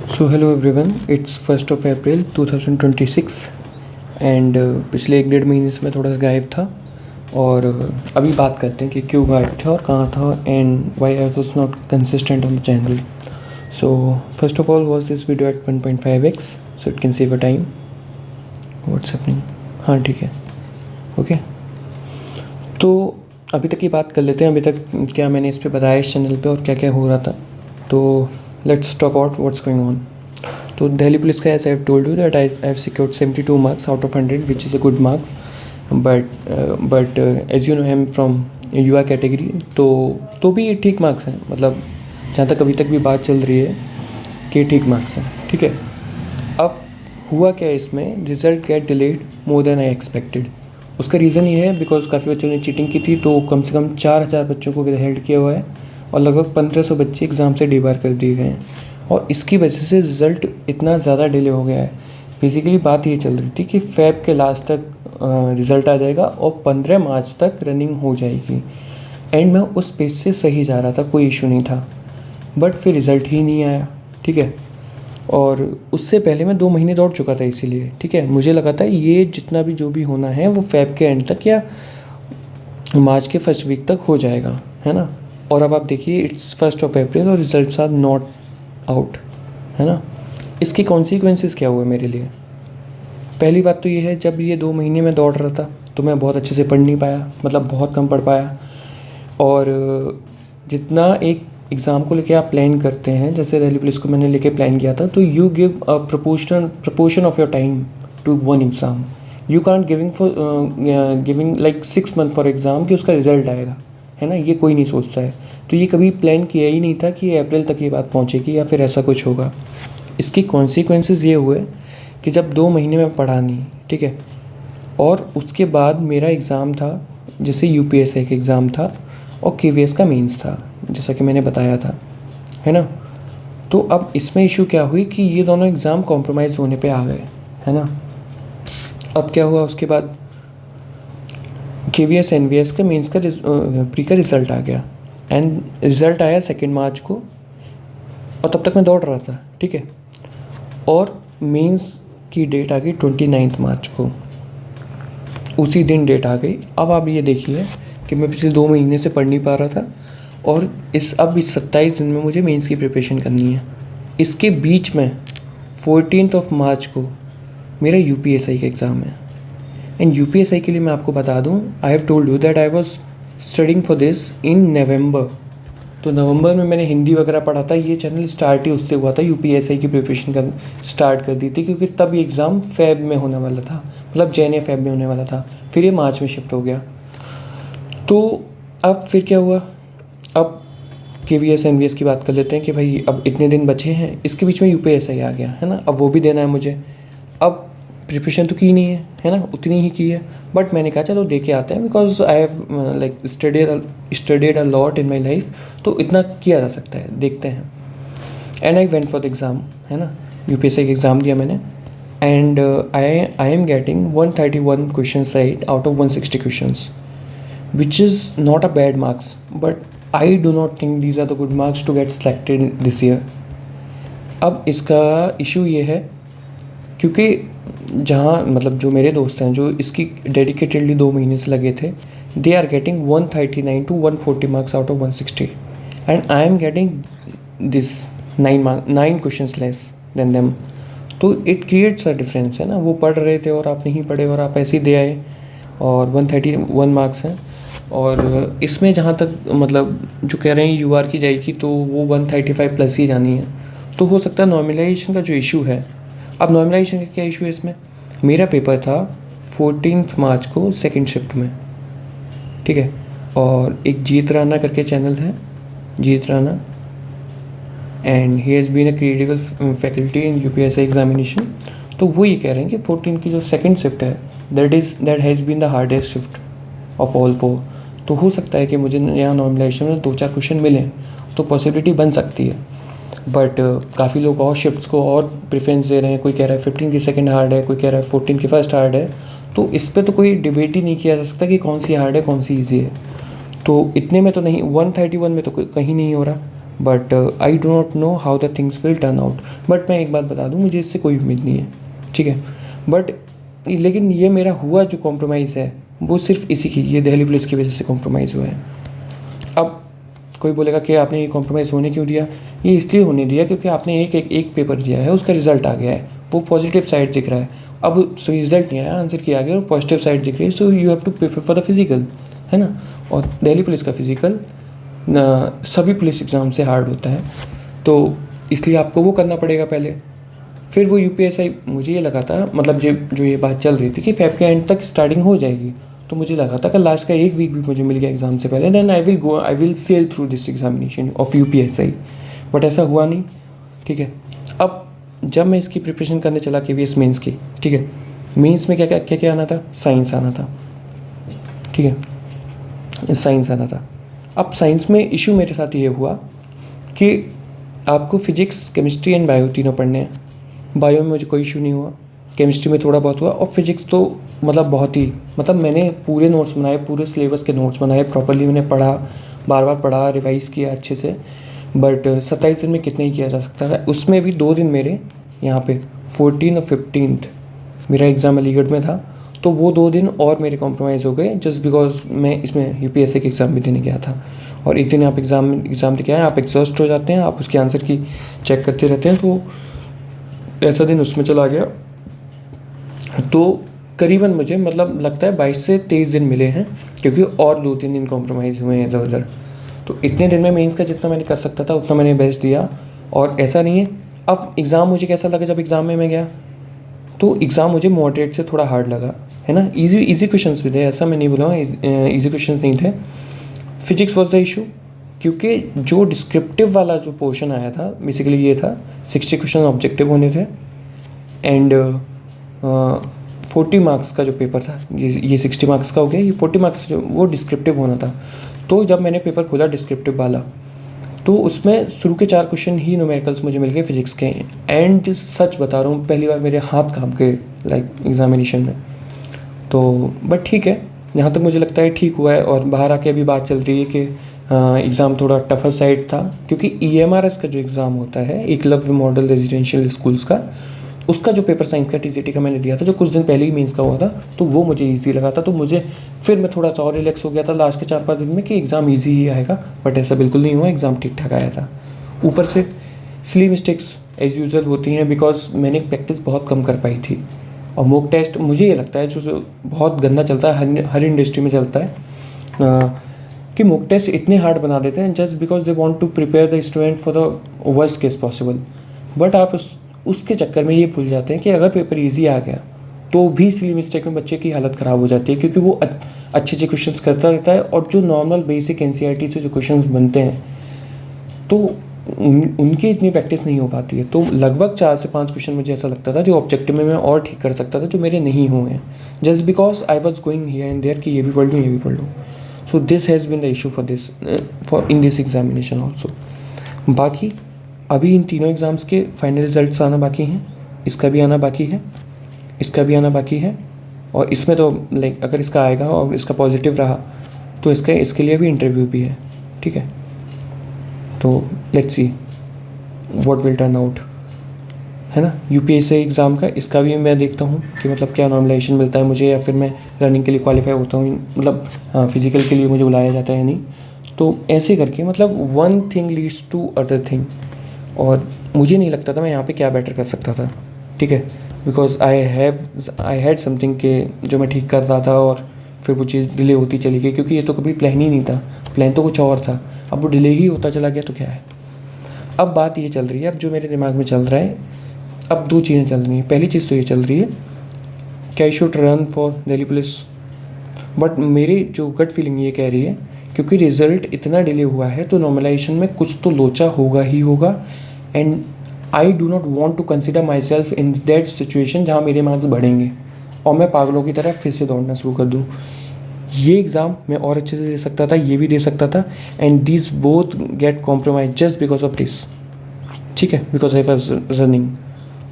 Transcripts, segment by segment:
So hello everyone, it's 1 April 2026 and पिछले 1 डेढ़ महीने से मैं थोड़ा सा गायब था। और अभी बात करते हैं कि क्यों गायब था और कहाँ था and why I was not consistent on the channel. So first of all was this video at 1.5x so it can save a time. What's happening? हाँ ठीक है, ओके। तो अभी तक की बात कर लेते हैं, अभी तक क्या मैंने इस पर बताया इस चैनल पे और क्या क्या हो रहा था। तो let's talk out what's going on. तो दिल्ली पुलिस का as I have told you that I have secured 72 marks out of 100 which is a good marks, but as you know I am from युवा category, तो भी ये ठीक marks हैं। मतलब जहाँ तक अभी तक भी बात चल रही है कि ठीक मार्क्स हैं, ठीक है। अब हुआ क्या इसमें, result get delayed more than I expected. उसका रीज़न ये है बिकॉज काफ़ी बच्चों ने चीटिंग की थी, तो कम से कम 4000 बच्चों को विदहेल्ड किया हुआ है और लगभग 1500 बच्चे एग्ज़ाम से डीबार कर दिए गए हैं। और इसकी वजह से रिज़ल्ट इतना ज़्यादा डिले हो गया है। बेसिकली बात ये चल रही थी कि फेब के लास्ट तक रिज़ल्ट आ जाएगा और 15 मार्च तक रनिंग हो जाएगी। एंड मैं उस पेज से सही जा रहा था, कोई इशू नहीं था, बट फिर रिज़ल्ट ही नहीं आया, ठीक है। और उससे पहले मैं 2 महीने दौड़ चुका था इसीलिए, ठीक है। मुझे लगा था ये जितना भी जो भी होना है वो फेब के एंड तक या मार्च के फर्स्ट वीक तक हो जाएगा, है ना। और अब आप देखिए इट्स 1 अप्रैल और रिजल्ट्स आर नॉट आउट, है ना। इसके कॉन्सिक्वेंसेस क्या हुए मेरे लिए? पहली बात तो ये है, जब ये 2 महीने में दौड़ रहा था तो मैं बहुत अच्छे से पढ़ नहीं पाया, मतलब बहुत कम पढ़ पाया। और जितना एक एग्ज़ाम को लेके आप प्लान करते हैं, जैसे दिल्ली पुलिस को मैंने लेके प्लान किया था, तो you give a proportion of your time to one exam. You can't giving like 6 month for exam कि उसका रिजल्ट आएगा, है ना। ये कोई नहीं सोचता है। तो ये कभी प्लान किया ही नहीं था कि अप्रैल तक ये बात पहुँचेगी या फिर ऐसा कुछ होगा। इसकी कॉन्सिक्वेंसेस ये हुए कि जब 2 महीने में पढ़ा नहीं, ठीक है, और उसके बाद मेरा एग्ज़ाम था, जैसे यूपीएससी का एग्ज़ाम था और केवीएस का मेंस था, जैसा कि मैंने बताया था, है ना। तो अब इसमें इशू क्या हुई कि ये दोनों एग्ज़ाम कॉम्प्रोमाइज़ होने पे आ गए, है ना। अब क्या हुआ उसके बाद, केवीएस एनवीएस का मेंस का प्री का रिज़ल्ट आ गया एंड रिज़ल्ट आया 2 मार्च को और तब तक मैं दौड़ रहा था, ठीक है। और मेंस की डेट आ गई 29 मार्च को, उसी दिन डेट आ गई। अब आप ये देखिए कि मैं पिछले 2 महीने से पढ़ नहीं पा रहा था और इस 27 दिन में मुझे मेंस की प्रिपरेशन करनी है। इसके बीच में 14 मार्च को मेरा यूपीएससी का एग्ज़ाम है। एंड यूपीएससी के लिए मैं आपको बता दूं, I have told you that I was studying for this in November. तो नवंबर में मैंने हिंदी वगैरह पढ़ा था। ये चैनल स्टार्ट ही उससे हुआ था, यूपीएससी की प्रिपरेशन कर स्टार्ट कर दी थी, क्योंकि तब ये एग्ज़ाम फेब में होने वाला था, मतलब जैन या फेब में होने वाला था। फिर ये मार्च में शिफ्ट हो गया। तो अब फिर क्या हुआ, अब केवीएस एनवीएस की बात कर लेते हैं कि भाई अब इतने दिन बचे हैं, इसके बीच में यूपीएससी आ गया, है ना। अब वो भी देना है मुझे। अब प्रिपरेशन तो की नहीं है ना, उतनी ही की है, बट मैंने कहा चलो दे के आते हैं, because I have like studied a lot in my life, तो इतना किया जा सकता है, देखते हैं। And I went for the exam, है ना। यूपीएससी का एग्ज़ाम दिया मैंने and I am getting 131 question right out of 160 question, which is not a bad marks, but I do not think these are the good marks to get selected this year. अब इसका issue ये है क्योंकि जहाँ मतलब जो मेरे दोस्त हैं जो इसकी डेडिकेटेडली 2 महीने से लगे थे, they are getting 139 to 140 marks out of 160 and I am getting this 9 question less than them. तो इट क्रिएट्स अ डिफरेंस, है ना। वो पढ़ रहे थे और आप नहीं पढ़े और आप ऐसे ही दे आए और 131 मार्क्स हैं। और इसमें जहाँ तक मतलब जो कह रहे हैं यूआर की जाएगी, तो वो 135 प्लस ही जानी है। तो हो सकता है नॉर्मलाइजेशन का जो इशू है, अब नॉर्मलाइजेशन का क्या इशू है इसमें, मेरा पेपर था 14 मार्च को सेकंड शिफ्ट में, ठीक है। और एक जीत राणा करके चैनल है, Jeet Rana, and he has been a creative faculty in UPSC examination. तो वो ये कह रहे हैं कि 14 की जो सेकंड शिफ्ट है, that has been the hardest shift of all 4। तो हो सकता है कि मुझे यहाँ नॉर्मलाइजेशन में 2-4 क्वेश्चन मिलें, तो पॉसिबिलिटी बन सकती है। बट काफ़ी लोग और शिफ्ट्स को और प्रेफरेंस दे रहे हैं। कोई कह रहा है 15 की सेकंड हार्ड है, कोई कह रहा है 14 की फर्स्ट हार्ड है। तो इस पर तो कोई डिबेट ही नहीं किया जा सकता कि कौन सी हार्ड है कौन सी ईजी है। तो इतने में तो नहीं, 131 में तो कहीं नहीं हो रहा, but I do not know how the things will turn out. But मैं एक बात बता दूँ, मुझे इससे कोई उम्मीद नहीं है, ठीक है। बट लेकिन ये मेरा हुआ जो कॉम्प्रोमाइज़ है वो सिर्फ इसी की, ये दिल्ली पुलिस की वजह से कॉम्प्रोमाइज़ हुआ है। अब कोई बोलेगा कि आपने ये कॉम्प्रोमाइज़ होने क्यों दिया? ये इसलिए होने दिया क्योंकि आपने एक पेपर दिया है, उसका रिजल्ट आ गया है, वो पॉजिटिव साइड दिख रहा है। अब रिजल्ट नहीं आया, आंसर किया गया और पॉजिटिव साइड दिख रही है, so you have to prepare for the physical, है ना। और दिल्ली पुलिस का फिजिकल सभी पुलिस एग्ज़ाम से हार्ड होता है, तो इसलिए आपको वो करना पड़ेगा पहले। फिर वो यूपीएसआई, मुझे ये लगा था, मतलब जो ये बात चल रही थी कि फेब के एंड तक स्टार्टिंग हो जाएगी, तो मुझे लगा था कि लास्ट का एक वीक भी मुझे मिल गया एग्ज़ाम से पहले, then I will sail through this examination of UPSI. But ऐसा हुआ नहीं, ठीक है। अब जब मैं इसकी प्रिपरेशन करने चला केवीएस मेंस की, ठीक है, मेंस में क्या क्या क्या क्या आना था? साइंस आना था, ठीक है, साइंस आना था। अब साइंस में इशू मेरे साथ ये हुआ कि आपको फिजिक्स, केमिस्ट्री एंड बायो तीनों पढ़ने हैं। बायो में मुझे कोई इशू नहीं हुआ, केमिस्ट्री में थोड़ा बहुत हुआ, और फिजिक्स तो मतलब बहुत ही, मतलब मैंने पूरे नोट्स बनाए, पूरे सिलेबस के नोट्स बनाए, प्रॉपर्ली मैंने पढ़ा, बार बार पढ़ा, रिवाइज़ किया अच्छे से। बट 27 दिन में कितना ही किया जा सकता था। उसमें भी 2 दिन मेरे यहाँ पे 14 और 15 मेरा एग्ज़ाम अलीगढ़ में था, तो वो 2 दिन और मेरे कॉम्प्रोमाइज़ हो गए जस्ट बिकॉज मैं इसमें यूपीएससी के एग्ज़ाम भी देने गया था। और एक दिन आप एग्ज़ाम दे के आए, आप एग्जॉस्ट हो जाते हैं, आप उसके आंसर की चेक करते रहते हैं, तो ऐसा दिन उसमें चला गया। तो करीबन मुझे मतलब लगता है 22 से 23 दिन मिले हैं, क्योंकि और 2-3 दिन कॉम्प्रोमाइज़ हुए हैं इधर उधर। तो इतने दिन में मेंस का जितना मैंने कर सकता था उतना मैंने बेस्ट दिया, और ऐसा नहीं है। अब एग्ज़ाम मुझे कैसा लगा जब एग्ज़ाम में मैं गया, तो एग्ज़ाम मुझे मॉडरेट से थोड़ा हार्ड लगा, है ना। इजी क्वेश्चंस भी थे, ऐसा मैं नहीं बोलूँगा इजी क्वेश्चंस नहीं थे। फिजिक्स वॉज द इशू, क्योंकि जो डिस्क्रिप्टिव वाला जो पोर्शन आया था बेसिकली ये था, 60 क्वेश्चन ऑब्जेक्टिव होने थे एंड 40 मार्क्स का जो पेपर था, ये 60 मार्क्स का हो गया, ये 40 मार्क्स जो वो डिस्क्रिप्टिव होना था। तो जब मैंने पेपर खोला डिस्क्रिप्टिव वाला, तो उसमें शुरू के 4 क्वेश्चन ही न्यूमेरिकल्स मुझे मिल गए फिजिक्स के, एंड सच बता रहा हूँ पहली बार मेरे हाथ कांप गए लाइक एग्जामिनेशन में। तो बट ठीक है, यहाँ तक मुझे लगता है ठीक हुआ है। और बाहर आके अभी बात चल रही है कि एग्ज़ाम थोड़ा टफर साइड था, क्योंकि ईएमआरएस का जो एग्ज़ाम होता है, एकलव्य मॉडल रेजिडेंशियल स्कूल्स का, उसका जो पेपर साइंस का टीजीटी का मैंने दिया था, जो कुछ दिन पहले ही मेंस का हुआ था, तो वो मुझे इजी लगा था। तो मुझे फिर मैं थोड़ा सा और रिलैक्स हो गया था लास्ट के 4-5 दिन में कि एग्ज़ाम इजी ही आएगा, बट ऐसा बिल्कुल नहीं हुआ, एग्ज़ाम ठीक ठाक आया था। ऊपर से सिली मिस्टेक्स एज़ यूजुअल होती हैं, बिकॉज मैंने प्रैक्टिस बहुत कम कर पाई थी। और मॉक टेस्ट मुझे ये लगता है जो बहुत गंदा चलता है, हर इंडस्ट्री में चलता है, कि मॉक टेस्ट इतने हार्ड बना देते हैं just because they want to prepare the student for the worst case possible. But आप उसके चक्कर में ये भूल जाते हैं कि अगर पेपर इजी आ गया तो भी सिली मिस्टेक में बच्चे की हालत ख़राब हो जाती है, क्योंकि वो अच्छे क्वेश्चंस करता रहता है, और जो नॉर्मल बेसिक एनसीईआरटी से जो क्वेश्चंस बनते हैं तो उनकी इतनी प्रैक्टिस नहीं हो पाती है। तो लगभग 4 से 5 क्वेश्चन मुझे ऐसा लगता था जो ऑब्जेक्टिव में मैं और ठीक कर सकता था, जो मेरे नहीं हुए हैं, just because I was going here and there कि ये भी पढ़ लूँ, ये भी पढ़ लूँ। So this has been the issue for in this examination also. बाकी अभी इन तीनों एग्ज़ाम्स के फाइनल रिजल्ट्स आना बाकी हैं, इसका भी आना बाकी है, इसका भी आना बाकी है, और इसमें तो लाइक अगर इसका आएगा और इसका पॉजिटिव रहा तो इसके लिए भी इंटरव्यू भी है, ठीक है। तो let's see what will turn out, है ना। यूपीएससी एग्ज़ाम का इसका भी मैं देखता हूँ कि मतलब क्या नॉर्मलाइजेशन मिलता है मुझे, या फिर मैं रनिंग के लिए क्वालिफाई होता हूँ, मतलब फिजिकल के लिए मुझे बुलाया जाता है या नहीं। तो ऐसे करके मतलब one thing leads to other thing, और मुझे नहीं लगता था मैं यहाँ पे क्या बेटर कर सकता था, ठीक है, बिकॉज आई हैड समथिंग के जो मैं ठीक कर रहा था, और फिर वो चीज़ डिले होती चली गई, क्योंकि ये तो कभी प्लान ही नहीं था, प्लान तो कुछ और था, अब वो डिले ही होता चला गया तो क्या है। अब बात ये चल रही है, अब जो मेरे दिमाग में चल रहा है, अब 2 चीज़ें चल रही हैं। पहली चीज़ तो ये चल रही है कि I should run for Delhi police, but मेरी जो गट फीलिंग ये कह रही है क्योंकि रिज़ल्ट इतना डिले हुआ है तो नॉर्मलाइजेशन में कुछ तो लोचा होगा ही होगा, and I do not want to consider myself in that situation जहाँ मेरे मार्क्स बढ़ेंगे और मैं पागलों की तरह फिर से दौड़ना शुरू कर दूँ। ये एग्ज़ाम मैं और अच्छे से दे सकता था, ये भी दे सकता था, and this both get compromise just because of this, ठीक है, बिकॉज आई वॉज रनिंग।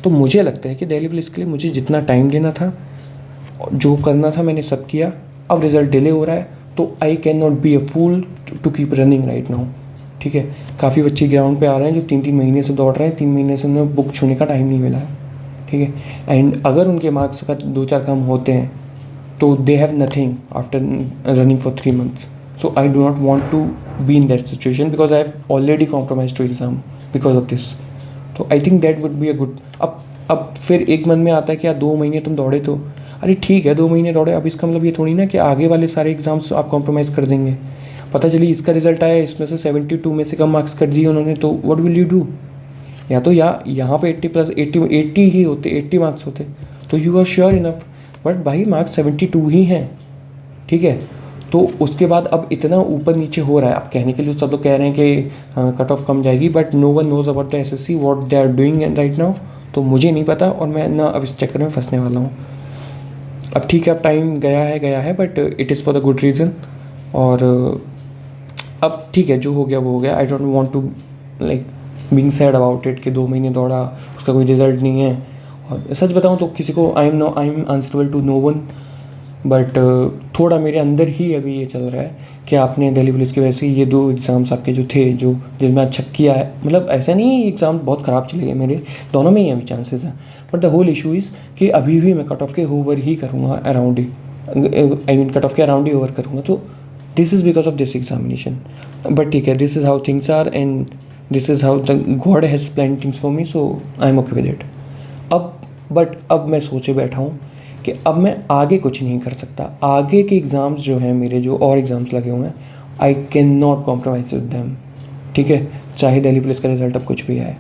तो मुझे लगता है कि दिल्ली पुलिस के लिए मुझे जितना टाइम देना था, जो करना था मैंने सब किया। अब रिज़ल्ट डिले हो रहा है तो I can not be a fool to keep running right now, ठीक है। काफ़ी बच्चे ग्राउंड पे आ रहे हैं जो 3-3 महीने से दौड़ रहे हैं, 3 महीने से उन्हें बुक छूने का टाइम नहीं मिला है, ठीक है। एंड अगर उनके मार्क्स का 2-4 कम होते हैं तो they have nothing after running for 3 months. So I do not want to be in that situation because I have already compromised to exam because of this. तो I think that would be a good. अब फिर एक मन में आता है कि यार 2 महीने तुम दौड़े तो अरे ठीक है 2 महीने दौड़े, अब इसका मतलब ये थोड़ी ना कि आगे वाले सारे एग्जाम्स आप कॉम्प्रोमाइज़ कर देंगे. पता चली इसका रिजल्ट आया, इसमें से 72 में से कम मार्क्स कर दिए उन्होंने, तो व्हाट विल यू डू. या तो यहाँ पे 80 ही होते, 80 मार्क्स होते तो you are sure enough, but भाई मार्क्स 72 ही हैं, ठीक है. तो उसके बाद अब इतना ऊपर नीचे हो रहा है. अब कहने के लिए सब लोग कह रहे हैं कि कट ऑफ कम जाएगी, but no one knows about the SSC what they are doing right now. तो मुझे नहीं पता और मैं ना अब इस चक्कर में फंसने वाला हूँ. अब ठीक है, अब टाइम गया है but it is for the good reason. और अब ठीक है, जो हो गया वो हो गया. I don't want to like being sad about it कि 2 महीने दौड़ा उसका कोई रिजल्ट नहीं है. और सच बताऊँ तो किसी को I am answerable to no one, but थोड़ा मेरे अंदर ही अभी ये चल रहा है कि आपने दिल्ली पुलिस की वजह से ये 2 एग्ज़ाम्स आपके जो थे जो जिसमें अच्छा किया है, मतलब ऐसा नहीं है एग्ज़ाम्स बहुत ख़राब चले गए मेरे, दोनों में ही अभी चांसेस हैं. But the whole issue is कि अभी भी मैं कट ऑफ के ओवर ही करूँगा, अराउंड ही, आई मीन कट ऑफ के अराउंड ही ओवर करूँगा. तो this is because of this examination. But ठीक है, this is how things are and this is how the God has plan things for me, so I am okay with it. अब मैं सोचे बैठा हूँ कि अब मैं आगे कुछ नहीं कर सकता. आगे के एग्ज़ाम्स जो हैं मेरे, जो और एग्ज़ाम्स लगे हुए हैं, आई can not compromise with them, ठीक है. चाहे दिल्ली पुलिस का रिज़ल्ट अब कुछ भी आए,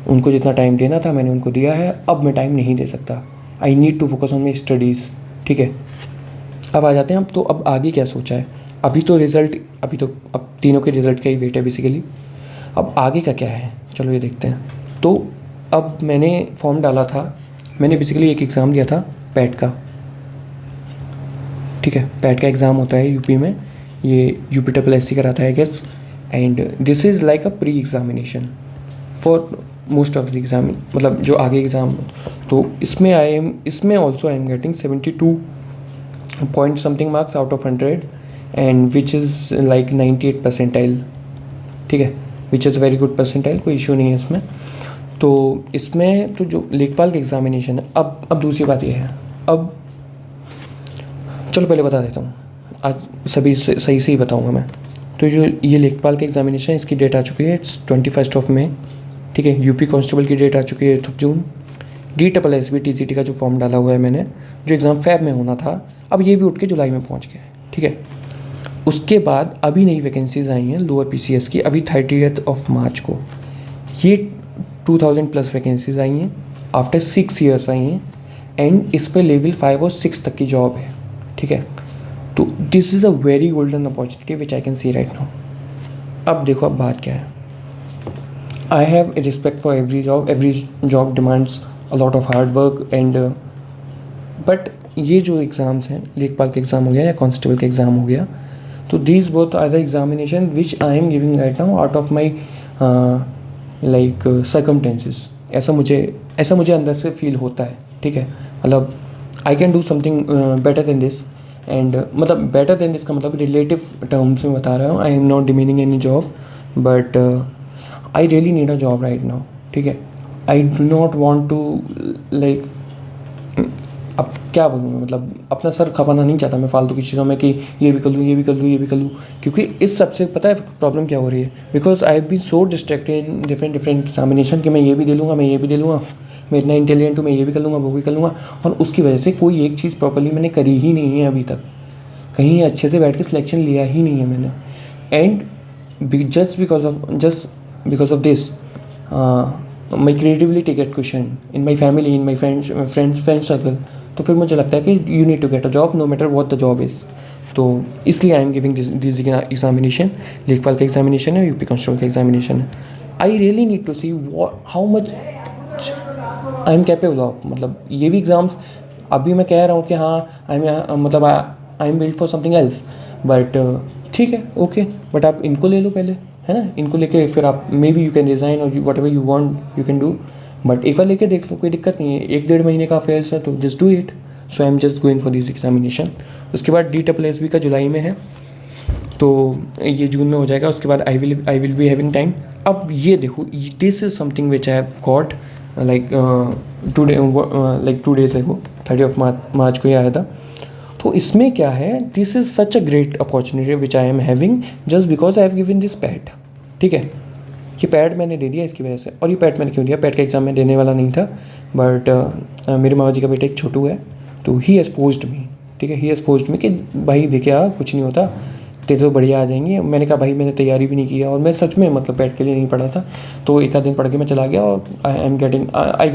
उनको जितना टाइम देना था मैंने उनको दिया है, अब मैं टाइम नहीं दे सकता. I need to focus on my studies, ठीक है. अब आ जाते हैं अब. तो अब आगे क्या सोचा है. अभी तो अब तीनों के रिज़ल्ट का ही वेट है बेसिकली. अब आगे का क्या है, चलो ये देखते हैं. तो अब मैंने फॉर्म डाला था, मैंने बेसिकली एक एग्ज़ाम दिया था पैट का, ठीक है. पैट का एग्ज़ाम होता है यूपी में, ये UPSSC कराता है I guess. And this is like a pre examination for most of the exam, मतलब जो आगे एग्ज़ाम. तो इसमें also I am getting 72 point something marks out of 100 and which is like 98 percentile, ठीक है. Which is very good percentile, कोई issue नहीं है इसमें. तो इसमें तो जो लेखपाल का एग्ज़ामिनेशन है, अब दूसरी बात यह है. अब चलो पहले बता देता हूँ, आज सभी सही से ही बताऊँगा मैं. तो जो ये लेखपाल का एग्ज़ामिनेशन है, इसकी डेट आ चुकी है, इट्स 21 मई, ठीक है. यूपी कांस्टेबल की डेट आ चुकी है 8 जून. DSSB TCT का जो फॉर्म डाला हुआ है मैंने, जो एग्ज़ाम फ़ेब में होना था, अब ये भी उठ के जुलाई में पहुँच गया है, ठीक है. उसके बाद अभी नई वैकेंसीज़ आई हैं लोअर PCS की, अभी 30 मार्च को ये 2000+ वैकेंसीज़ आई हैं, आफ्टर 6 ईयर्स आई हैं. एंड इस पर लेवल 5 और 6 तक की जॉब है, ठीक है. तो this is a very golden opportunity which I can see right now. अब देखो, अब बात क्या है. I have respect for every job demands a lot of hard work and but ये जो एग्ज़ाम्स हैं, लेखपाल का एग्ज़ाम हो गया या कांस्टेबल का एग्ज़ाम हो गया, तो these both are the examination which I am giving right now out of my like circumstances. ऐसा मुझे अंदर से फील होता है, ठीक है. मतलब I can do something better than this. And मतलब बेटर देन दिस का मतलब रिलेटिव टर्म्स में बता रहा हूँ. I am not demeaning any job, but I really need a job right now, ठीक है. I do not want to like, अब क्या बोलूँ मैं, मतलब अपना सर खपाना नहीं चाहता मैं फालतू की चीज़ों में कि ये भी कर लूँ. क्योंकि इस सबसे पता है प्रॉब्लम क्या हो रही है. Because I have been so distracted in different examination कि मैं ये भी दे लूँगा, मैं इतना इंटेलिजेंट हूँ, मैं ये भी कर लूँगा, वो भी कर लूँगा. और उसकी वजह से कोई एक चीज़ प्रॉपर्ली मैंने करी ही नहीं है अभी तक. कहीं अच्छे से बैठ के सिलेक्शन लिया ही नहीं है मैंने. And just because of this my creativity get question in my family, in my friend circle. तो फिर मुझे लगता है कि you need to get a job no matter what the job is. तो इसलिए I am giving this examination. लेखपाल का एग्जामिनेशन है, यूपी कांस्टेबल का एग्जामिनेशन है. I really need to see how much I am capable of. मतलब ये भी एग्ज़ाम्स अभी मैं कह रहा हूँ कि हाँ I am build for something else, but ठीक है, ओके. बट आप इनको ले लो पहले, है ना. इनको लेके फिर आप maybe you can resign और whatever you want you can do. But एक बार लेके देख लो, कोई दिक्कत नहीं है. 1-1.5 महीने का अफेयर्स है, तो just do it. So I am just going for this examination. उसके बाद DSSB का जुलाई में है. तो ये जून में हो जाएगा, उसके बाद आई विल बी हैविंग टाइम। अब ये देखो, this is something which I have got like today, like 2 days ago, 30 मार्च को ये आया था। तो इसमें क्या है, this is such a great opportunity which I am having just because I have given this pad. ठीक है, ये पैड मैंने दे दिया इसकी वजह से। और ये पैड मैंने क्यों दिया, पैड का एग्ज़ाम मैं देने वाला नहीं था, बट मेरे मामा जी का बेटा एक छोटू है, तो ही हैज़ फोर्स्ड मी। ठीक है, ही हैज़ फोर्स्ड मी कि भाई देखे आ, कुछ नहीं होता, तेरे तो बढ़िया आ जाएंगी। मैंने कहा भाई मैंने तैयारी भी नहीं किया, और मैं सच में मतलब पैड के लिए नहीं पढ़ा था, तो एक आध दिन पढ़ के मैं चला गया, और आई am getting I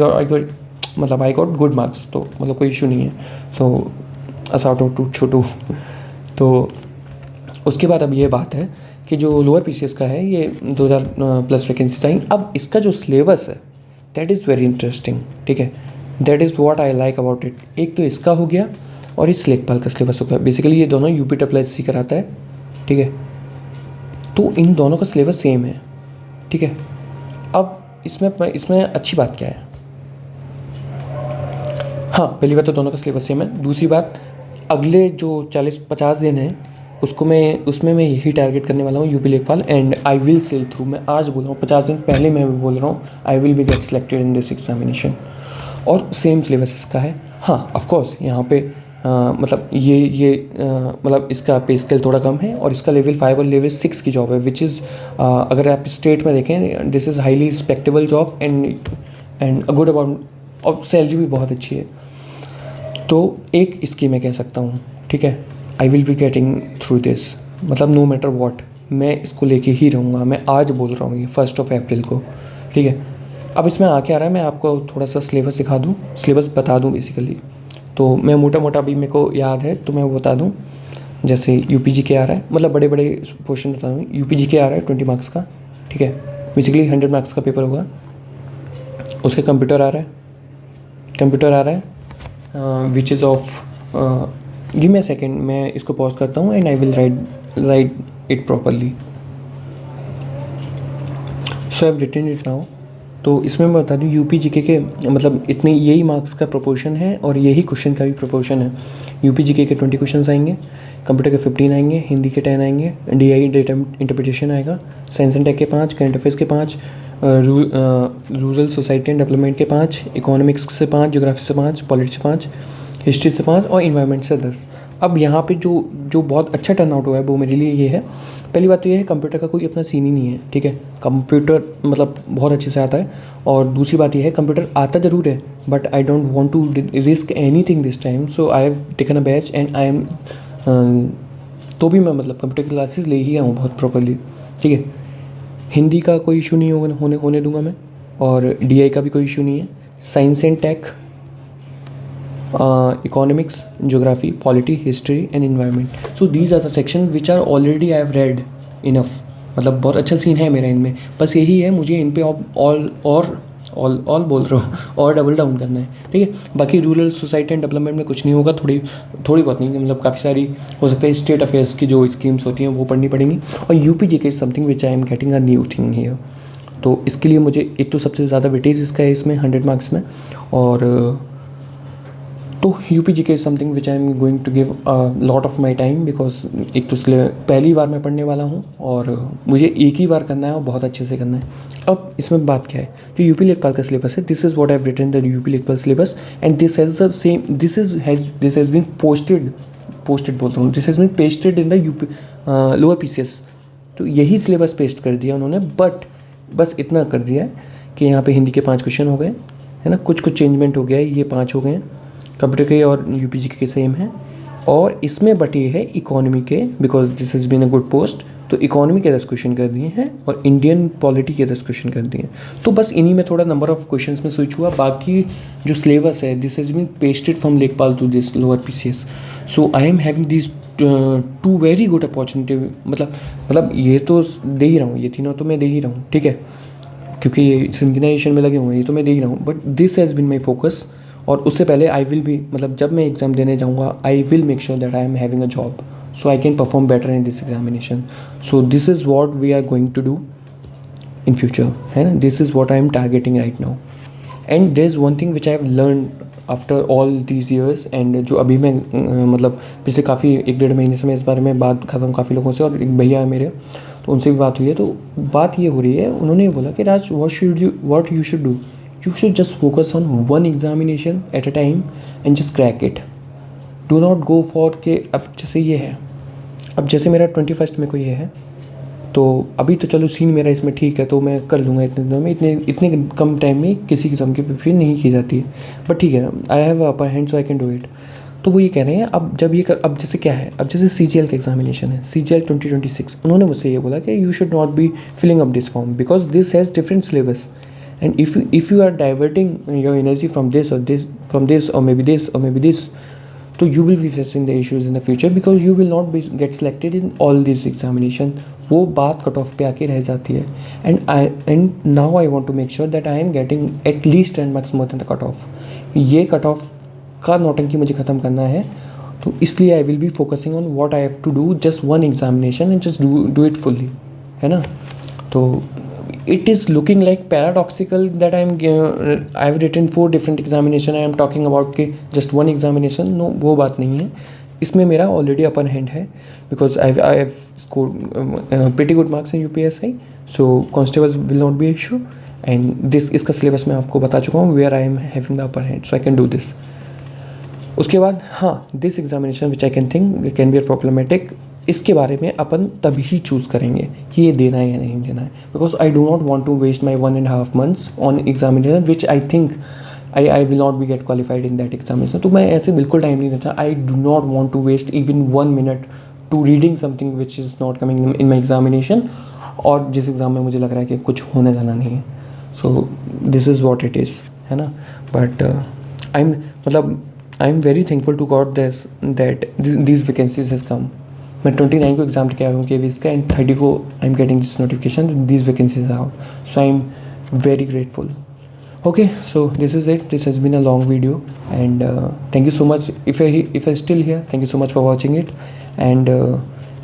got good marks, तो मतलब कोई इशू नहीं है। तो असाउट ऑफ टू छोटू। तो उसके बाद अब ये बात है कि जो लोअर पीसीएस का है, ये 2000 प्लस वैकेंसीज आई। अब इसका जो सिलेबस है दैट इज़ वेरी इंटरेस्टिंग। ठीक है, that is what I like about it. एक तो इसका हो गया, और इस लेखपाल का सिलेबस हो गया। बेसिकली ये दोनों यूपी TSSC कराता है। ठीक है, तो इन दोनों का सिलेबस सेम है। ठीक है, अब इसमें अच्छी बात क्या है, हाँ पहली बात तो दोनों का सिलेबस सेम है। दूसरी बात, अगले जो 40-50 दिन हैं उसमें मैं यही टारगेट करने वाला हूँ, यूपी लेखपाल, and I will sail through. मैं आज बोल रहा हूँ, 50 दिन पहले मैं बोल रहा हूँ, आई will B get selected in this examination. और सेम सिलेबस इसका है। हाँ ऑफकोर्स यहाँ पे मतलब मतलब इसका पे स्केल थोड़ा कम है, और इसका लेवल 5 और लेवल 6 की जॉब है, विच इज़ अगर आप स्टेट में देखें, this is highly respectable job and a good about, और सैलरी भी बहुत अच्छी है। तो एक इसकी मैं कह सकता हूँ, ठीक है, आई will be getting through this, मतलब नो मैटर वॉट मैं इसको लेके ही रहूँगा। मैं आज बोल रहा हूँ ये 1 अप्रैल को। ठीक है, अब इसमें आके आ रहा है, मैं आपको थोड़ा सा सिलेबस दिखा दूँ, सिलेबस बता दूँ बेसिकली। तो मैं मोटा मोटा अभी मेरे को याद है तो मैं वो बता दूँ। जैसे UPGK आ रहा है, मतलब बड़े बड़े क्वेश्चन बता दूँ। UPGK आ रहा है 20 मार्क्स का। ठीक है, बेसिकली 100 मार्क्स का पेपर होगा। उसके कंप्यूटर आ रहा है which is of, give me a second, मैं इसको पॉज करता हूँ and I will write it properly. So I have written it now. तो इसमें मैं बता दूँ UPGK के मतलब इतने यही मार्क्स का प्रोपोर्शन है, और यही क्वेश्चन का भी प्रोपोर्शन है। UPGK के 20 क्वेश्चन आएंगे, कंप्यूटर के 15 आएंगे, हिंदी के 10 आएंगे, DI डेटा इंटरप्रिटेशन आएगा, साइंस एंड टेक के 5, करंट अफेयर्स के 5, रूरल सोसाइटी एंड डेवलपमेंट के 5, इकोनॉमिक्स से 5, ज्योग्राफी से 5, पॉलिटिक्स से 5, हिस्ट्री से 5 और इन्वायरमेंट से 10। अब यहाँ पे जो बहुत अच्छा टर्न आउट हुआ है वो मेरे लिए ये है। पहली बात तो ये है, कंप्यूटर का कोई अपना सीन ही नहीं है। ठीक है, कंप्यूटर मतलब बहुत अच्छे से आता है। और दूसरी बात ये है, कंप्यूटर आता ज़रूर है, but I don't want to risk anything this time, so I have taken a batch and I am, तो भी मैं मतलब कंप्यूटर की क्लासेस ले ही आऊँ बहुत प्रॉपरली। ठीक है, हिंदी का कोई इशू नहीं होने दूंगा मैं, और DI का भी कोई इशू नहीं है। Science and tech, economics, geography, polity, history and environment, so these are the section which are already I have read enough. मतलब बहुत अच्छा सीन है मेरा इनमें, बस यही है मुझे इन पे ऑल बोल रहा हूँ और डबल डाउन करना है। ठीक है, बाकी रूरल सोसाइटी एंड डेवलपमेंट में कुछ नहीं होगा, थोड़ी बहुत नहीं, मतलब काफ़ी सारी हो सकता है स्टेट अफेयर्स की जो स्कीम्स होती हैं वो पढ़नी पड़ेंगी। और UPGK is something which I am getting a new thing here. तो इसके लिए मुझे एक तो सबसे ज़्यादा वेटेज इसका है इसमें 100 मार्क्स में, और तो UPGK is something which I am going to give lot of my time, because एक तो इसलिए पहली बार मैं पढ़ने वाला हूँ, और मुझे एक ही बार करना है और बहुत अच्छे से करना है। अब इसमें बात क्या है, जो यूपी लेखपाल का सिलेबस है, this is what I have written the UP लेखपाल syllabus, and this has been posted बोलता हूँ, this has been pasted in the UP lower PCS। तो यही सिलेबस पेस्ट कर दिया उन्होंने, बट बस इतना कर दिया है कि यहाँ पे हिंदी के 5 क्वेश्चन हो गए, है ना, कुछ चेंजमेंट हो गया है, ये 5 हो गए हैं। कंप्यूटर के और UPGK के सेम है, और इसमें बटे है इकोनॉमी के, because this has been a good post, तो इकोनॉमी के 10 क्वेश्चन कर दिए हैं, और इंडियन पॉलिटी के 10 क्वेश्चन कर दिए हैं। तो बस इन्हीं में थोड़ा नंबर ऑफ क्वेश्चंस में स्विच हुआ, बाकी जो सिलेबस है this has been pasted from लेखपाल to this lower PCS। So I am having this 2 very good opportunity, मतलब ये तो दे ही रहा हूँ, ये तीनों तो मैं दे ही रहा हूँ। ठीक है, क्योंकि ये सिंक्रोनाइजेशन में लगे हुए हैं, ये तो मैं दे ही रहा हूँ, but this has been my focus. और उससे पहले आई विल भी, मतलब जब मैं एग्ज़ाम देने जाऊँगा, I will make sure that I am having a job, so I can perform better in this examination. So this is what we are going to do in future, है ना, this is what I am targeting right now. And there is one thing which I have learn after all these years. And जो अभी मैं मतलब पिछले काफ़ी 1-1.5 महीने से मैं इस बारे में बात कर रहा हूँ काफ़ी लोगों से, और एक भैया है मेरे, तो उनसे भी बात हुई है। तो बात ये हो रही है, उन्होंने ये बोला कि Raj, what you should do, you should just focus on one examination at a time and just crack it. Do not go for के अब जैसे ये है, अब जैसे मेरा 21 में को ये है, तो अभी तो चलो सीन मेरा इसमें ठीक है, तो मैं कर लूँगा इतने दिनों में। इतने कम टाइम में किसी किस्म की प्रिपरेशन नहीं की जाती है, बट ठीक है, I have upper hand so I can do it. तो वो ये कह रहे हैं, अब जब ये अब जैसे क्या है, अब जैसे CGL का एग्जामिनेशन है, CGL 2026, उन्होंने मुझसे ये बोला कि you should not be filling up this form because this has different syllabus, and if you are diverting your energy from this और maybe this, so you will be facing the issues in the future because you will not be get selected in all these examination। वो बात cut off पे आके रह जाती है। And now I want to make sure that I am getting at least 10 marks more than the cut off. ये cut off का नौटंकी मुझे ख़त्म करना है, तो इसलिए I will be focusing on what I have to do, just one examination and just do it fully, है ना। तो it is looking like paradoxical that I've written 4 different examination, I am talking about कि just one examination। no, वो बात नहीं है, इसमें मेरा ऑलरेडी अपर हैंड है because I have scored pretty good marks in UPSI, so constables will not be issue। And this इसका syllabus मैं आपको बता चुका हूँ, where I am having the upper hand, so I can do this. उसके बाद हाँ, this examination which I can think can be problematic, इसके बारे में अपन तभी चूज़ करेंगे कि ये देना है या नहीं देना है, because I do not want to waste my 1.5 months on examination which I think I will not be get qualified in that examination. तो मैं ऐसे बिल्कुल टाइम नहीं देता। I do not want to waste even 1 minute to reading something which is not coming in my examination, और जिस exam में मुझे लग रहा है कि कुछ होने जाना नहीं है। So this is what it is, है ना। But I am very thankful to God that these vacancies has come. मैं 29 को एग्जाम के आया हूँ KVS का, एंड 30 को I am getting this notification, these vacancies are out, so I am very grateful. Okay, so this is it. This has been a long video, and thank you so much. If I still here, thank you so much for watching it, and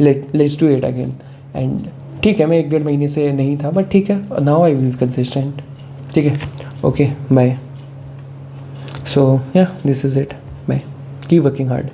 let's do it again। And ठीक है, मैं 1-1.5 महीने से नहीं था, but ठीक है, now I will be consistent। ठीक है, okay, bye। So yeah, this is it, bye, keep working hard।